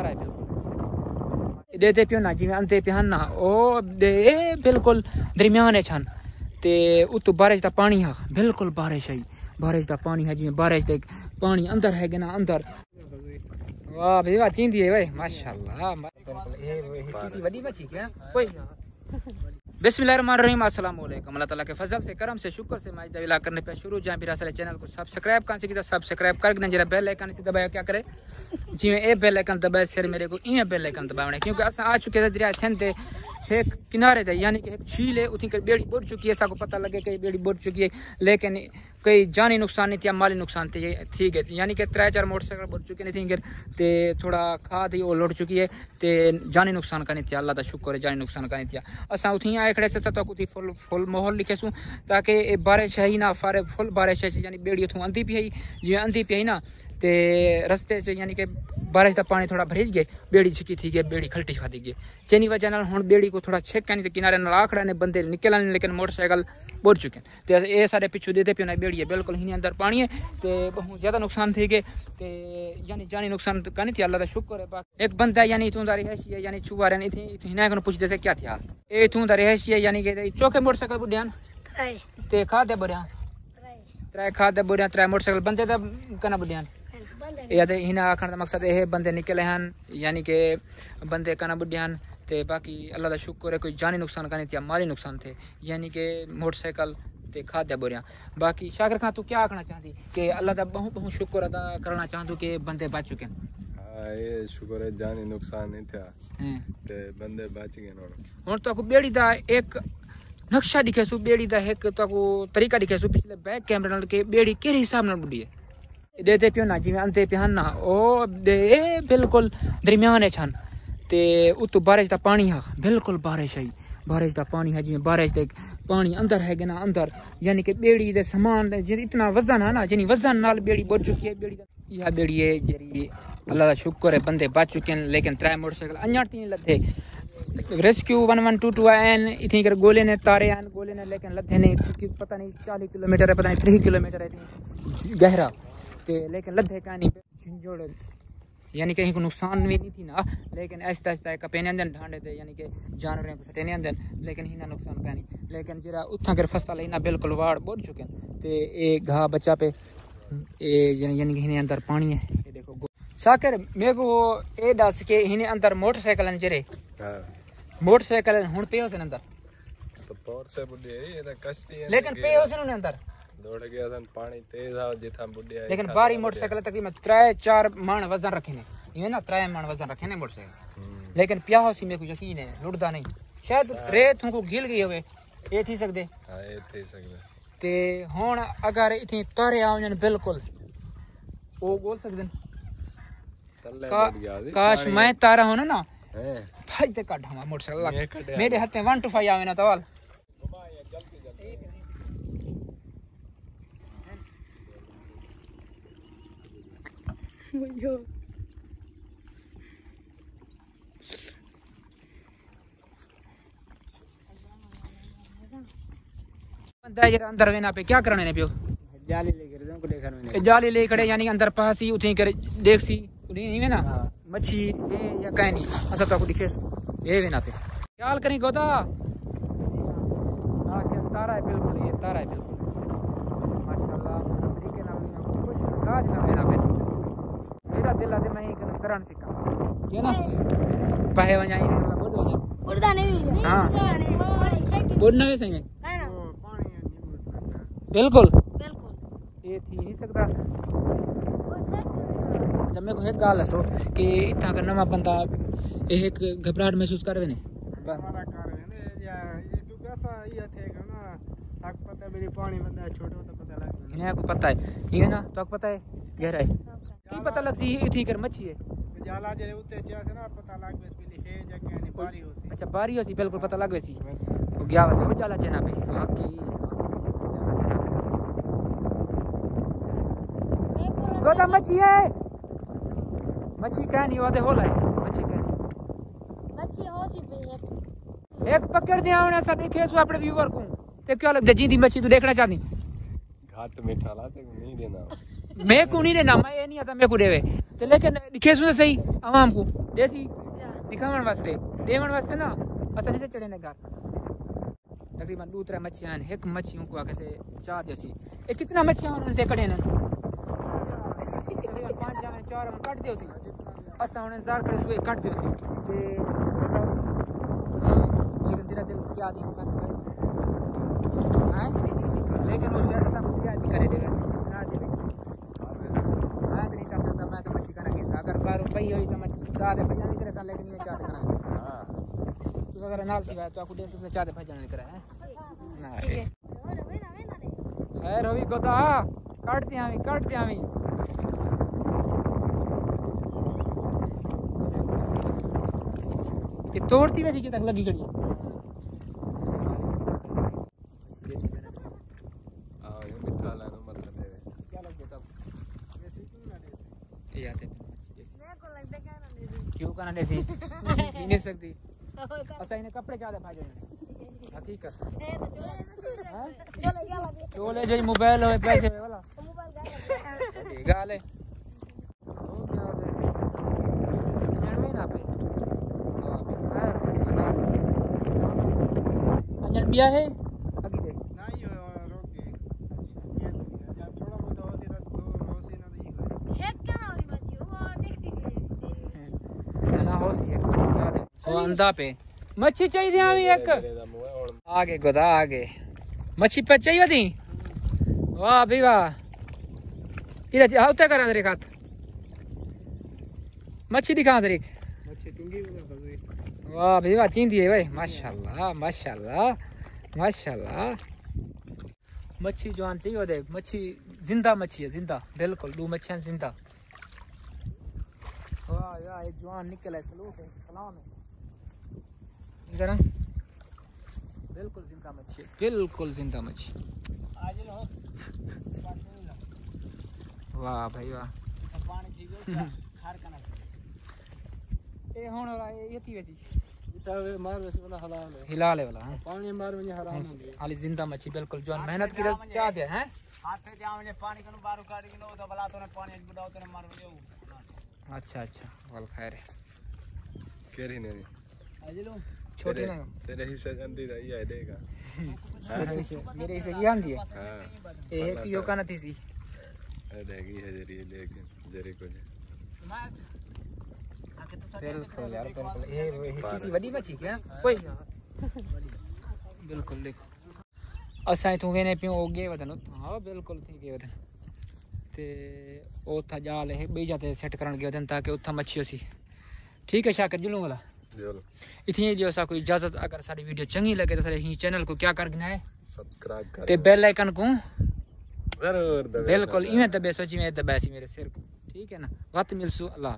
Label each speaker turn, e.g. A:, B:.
A: तारा है बिल्कुल देते पियो ना जिवें अंधे पिया ना ओ दे बिल्कुल दरमियान है छन ते उतो बारिश दा पानी है बिल्कुल बारिश दा पानी है जिवें बारिश दे पानी अंदर है ना अंदर वाह भाई वाह चींदी है भाई माशाल्लाह ये किसी बड़ी मच्छी क्या कोई बिस्मिल्लाहिर्रहमानिर्रहीम अस्सलाम वालेकुम अल्लाह ताला के फजल से करम से शुक्र से माइदा इला करने पे शुरू जहां भी रासल चैनल को सब्सक्राइब कर सकी सब्सक्राइब कर देना जरा बेल आइकन से दबाया क्या करे जिवें ए बेल आइकन दबाए सिर मेरे को ई बेल आइकन दबावना क्योंकि अस आ चुके थे दरिया सिंध एक किनारे थे यानी कि एक झील है उठी कर बेड़ी बुड़ चुकी है सबको पता लगे कि बेड़ी बुड़ चुकी है लेकिन कोई जानी नुकसान नहीं थी माली नुकसान थे ठीक है यानी कि 3-4 मोटरसाइकिल बुड़ चुके नहीं थी ते थोड़ा खाद ही वो लुट चुकी है ते जानी नुकसान का नहीं थी अल्लाह का शुक्र है जानी नुकसान का नहीं थी असा उठी आए खड़े से तो उठी फुल माहौल लिखे सूँ ताकि बारिश है ही ना फारे फुल बारिश है यानी बेड़ी उतों अंधी पी आई जिवें अंधी पी आई ना ते रस्ते च यानी कि बारिश का पानी थोड़ा भरीज गए बेड़ी छिकी थी गई बेड़ी खलटी खाती गई चेनी वजह नाल हुण बेड़ी को थोड़ा छेक नहीं किनारे नाल आखड़ा ने बंदे निकल आने लेकिन मोटरसाइकिल बुड़ चुके हैं ये सारे पिछू देते पियो बेड़ी है बिल्कुल ही अंदर पानी है तो बहुत ज्यादा नुकसान थी गए तो यानी जानी नुकसान का नहीं थी अल्लाह का शुक्र है बाकी एक बंदा यानी इतों का रिहायशी है यानी छुआ रहे थी हिना को पूछते थे क्या था ये इतों का रिहायशी है यानी कि चौके मोटरसाइकिल बुढ़ियान ते खादे बुढ़िया 3 खादे बुढ़िया 3 मोटरसाइकिल बंदे तो कना बुढ़ियान या हिना आखण का मकसद यह बंदे निकले हैं यानी कि बंदे कना बुढ़ियान ते बाकी अल्लाह का शुक्र है कोई जानी नुकसान का नहीं थी माली नुकसान थे यानी कि मोटरसाइकिल ते खाद्य बोरिया बाकी शाकिर खान तू क्या आखना चाहती कि अल्लाह का बहुत बहुत शुक्र अदा करना चाहतू कि बंदे बच चुके हैं
B: हाँ ये शुक्र है जानी नुकसान नहीं था ते बंदे बच गए
A: हुण तो बेड़ी दा एक नक्शा दिखे सु बेड़ी दा एक तो तरीका दिखे सु पिछले बैक कैमरे नाल के बेड़ी किस हिसाब नाल बुढ़ी है देते पियो ना जिवें अंधे पिया ना ओ दे बिल्कुल दरमियान है छन ते उतो बारिश दा पानी है बिल्कुल बारिश दा पानी है जिवें बारिश दे पानी अंदर है ना अंदर यानी कि बेड़ी दे सामान इतना वजन है ना जिनी वजन नाल बेड़ी बुड़ चुकी है बेड़ी यह बेड़ी है जरी अल्लाह का शुक्र है बंदे बच चुके हैं लेकिन 3 मोटरसाइकिल अञा 3 लथे रेस्क्यू 1122 आन इतनी कर गोले ने तारे आन गोले ने लेकिन लथे नहीं पता नहीं 40 किलोमीटर है पता नहीं 30 किलोमीटर है गहरा ते लेकिन लद्धे का नहीं झंझोड़ यानी कहीं को नुकसान भी नहीं थी ना लेकिन आहिस्ता आहिस्ता कपेने अंदर ढांडे थे यानी कि जानवरों को सटेने अंदर लेकिन ही ना नुकसान का नहीं लेकिन जरा उठा कर फसल ही ना बिल्कुल वाड़ बुड़ चुके हैं ते ये घा बच्चा पे यानी कि अंदर पानी है ये देखो शाकिर मेरे को ये दस के हिने अंदर मोटरसाइकिल जरे मोटरसाइकिल हुण पे होसन अंदर
B: तो पौर से बुढ़ी है ये तो कश्ती है
A: लेकिन पे होसन अंदर
B: दौड़ गया सन पानी तेज आ जिथा बुढ़िया
A: लेकिन बारी मोटरसाइकिल तकरीबन 3-4 मान वजन रखे ने ये ना 3 मान वजन रखे ने मोटरसाइकिल लेकिन प्याहो सी मेरे को यकीन है लुटदा नहीं शायद रेत को गिल गई होवे ये थी सकदे हां ये थी सकदे ते हुन अगर इथी तारे आवन बिल्कुल ओ बोल सकदे काश मैं तारा होना ना भाई ते काढा मोटरसाइकिल मेरे हाथे 1 to 5 आवे ना तवाल अंदर वेना पे क्या करने ने पियो जाली ले खड़े यानी अंदर पास ही उठी कर देख सी नहीं ना मच्छी या कहीं नहीं असा तो दिखे ये वेना पे ख्याल करी गोदा तारा है बिल्कुल ये तारा है बिल्कुल माशाल्लाह तरीके नाल कुछ खास ना वेना पे मेरा दिल आते मैं एक तरन सिक्का ये ना पाहे वजाई ने बुढ़दा नहीं हां बुढ़ना वे सही है बिल्कुल ये थी नहीं सकता अच्छा मेरे को एक गाल दसो कि इतना का नवा बंदा एक घबराहट महसूस कर वेने हमारा कर वेने या ये तू कैसा ये थे ना तक पता मेरी पानी बंदा छोटो तो पता लग इन्हें को पता है ये ना तो पता है गहरा है की पता लगती इथी कर मच्छी है जाला जे उते जा से ना पता लाग बेस है जगह नहीं बारी होसी अच्छा बारी होसी बिल्कुल पता लाग वेसी तो गया वो जाला जना पे बाकी गोदा मच्छी है मच्छी कह नहीं वादे होला है मच्छी कह नहीं मच्छी होसी पे एक पकड़ दे आवने सा देखे सो अपने व्यूअर को ते क्या लगदा जींदी मच्छी तू देखना चाहती घाट मीठा लाते नहीं देना मैं को नहीं देना मैं ये नहीं आता मैं को देवे ते लेकिन दिखे सो सही आवाम को देसी दिखावन वास्ते देवन वास्ते ना असन से चढ़े ने घर तकरीबन 2-3 मच्छियां हैं एक मच्छियों को आके से चाह देसी ए कितना मच्छियां उनसे कड़े ने तकरीबन 5 या 4 हम काट दियो सी असा उन्हें इंतजार करे सुए काट दियो सी ते लेकिन तेरा दिल क्या दी बस हां लेकिन वो शेर सब क्या करे देवे ना देवे हां नहीं कर सकता मैं तो मच्छी का ना किसा अगर बार रुपई होई तो मच्छी चाह दे भजन करे सा लेकिन ये चाह करना हां तू अगर नाल की बात चाकू दे तो चाह दे भजन करे हैं ना ठीक है खैर होई गोदा काटते आवी ये तोड़ती वैसी कि तक लगी खड़ी है क्यों करना देसी पी नहीं सकती अच्छा इन्हें कपड़े चाहते भाई हकीकत चोले जो मोबाइल हो पैसे वाला गाले अंजन बिया है अभी देख नहीं रोक के जब थोड़ा बहुत होती तो रोसी ना दी है क्या वाली बच्ची वो देखती ना होसी है वो अंधा पे मच्छी चाहिए आवी एक आगे गोदा आगे मच्छी पे चाहिए थी वाह भाई वाह इधर आउते करा दे खात मच्छी दिखा दे मच्छी टुंगी वाह भाई वाह चींदी है भाई माशाल्लाह माशाल्लाह माशाल्लाह मच्छी जवान चाहिए देख मच्छी जिंदा मच्छी है जिंदा बिल्कुल 2 मच्छियां जिंदा वाह यार एक जवान निकल है सलूट है सलाम है इधर बिल्कुल जिंदा मच्छी वाह भाई वाह ए हुन ये थी वैसी इतावे मार वैसे वाला हिलाल है वाला हां पानी मार में हराम हो गई खाली जिंदा मच्छी बिल्कुल जवान मेहनत की चाहते हैं हाथ से जाओ ने पानी कनु बारू काट के लो तो भला तो ने पानी बुडाओ तो ने मार दे अच्छा वाल खैर है
B: केरी नहीं
A: आजे लो छोटे ना
B: तेरे हिस्से जंदी रही है देगा
A: मेरे हिस्से की आंदी है हां ए कियो का नथी सी
B: रहेगी है जरी लेकिन जरी को
A: बिल्कुल यार बिल्कुल ये किसी बड़ी मच्छी क्या कोई बिल्कुल देखो असां तू वेने पियो ओगे वदन हां बिल्कुल ठीक है वदन ते ओथा जाल है बे जाते सेट करन गयो वदन ताकि उथा मच्छी सी ठीक है शाकिर जुलूं वाला इतनी जो सा कोई इजाजत अगर सारी वीडियो चंगी लगे तो सारे ही चैनल को क्या करना है
B: सब्सक्राइब कर
A: ते बेल आइकन को
B: जरूर दबे
A: बिल्कुल इवें दबे सोची में दबासी मेरे सिर को ठीक है ना वत मिलसू अल्लाह।